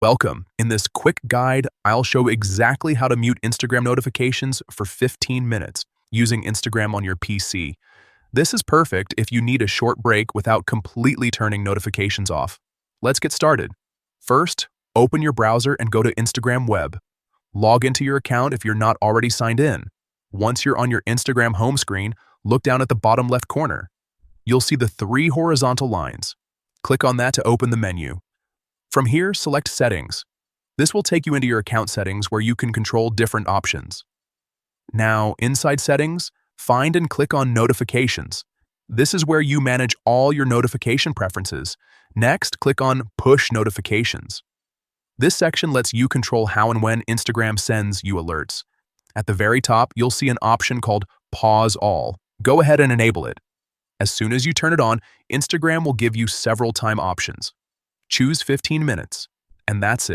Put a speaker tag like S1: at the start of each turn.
S1: Welcome. In this quick guide, I'll show exactly how to mute Instagram notifications for 15 minutes using Instagram on your PC. This is perfect if you need a short break without completely turning notifications off. Let's get started. First, open your browser and go to Instagram Web. Log into your account if you're not already signed in. Once you're on your Instagram home screen, look down at the bottom left corner. You'll see the three horizontal lines. Click on that to open the menu. From here, select Settings. This will take you into your account settings where you can control different options. Now, inside Settings, find and click on Notifications. This is where you manage all your notification preferences. Next, click on Push Notifications. This section lets you control how and when Instagram sends you alerts. At the very top, you'll see an option called Pause All. Go ahead and enable it. As soon as you turn it on, Instagram will give you several time options. Choose 15 minutes, and that's it.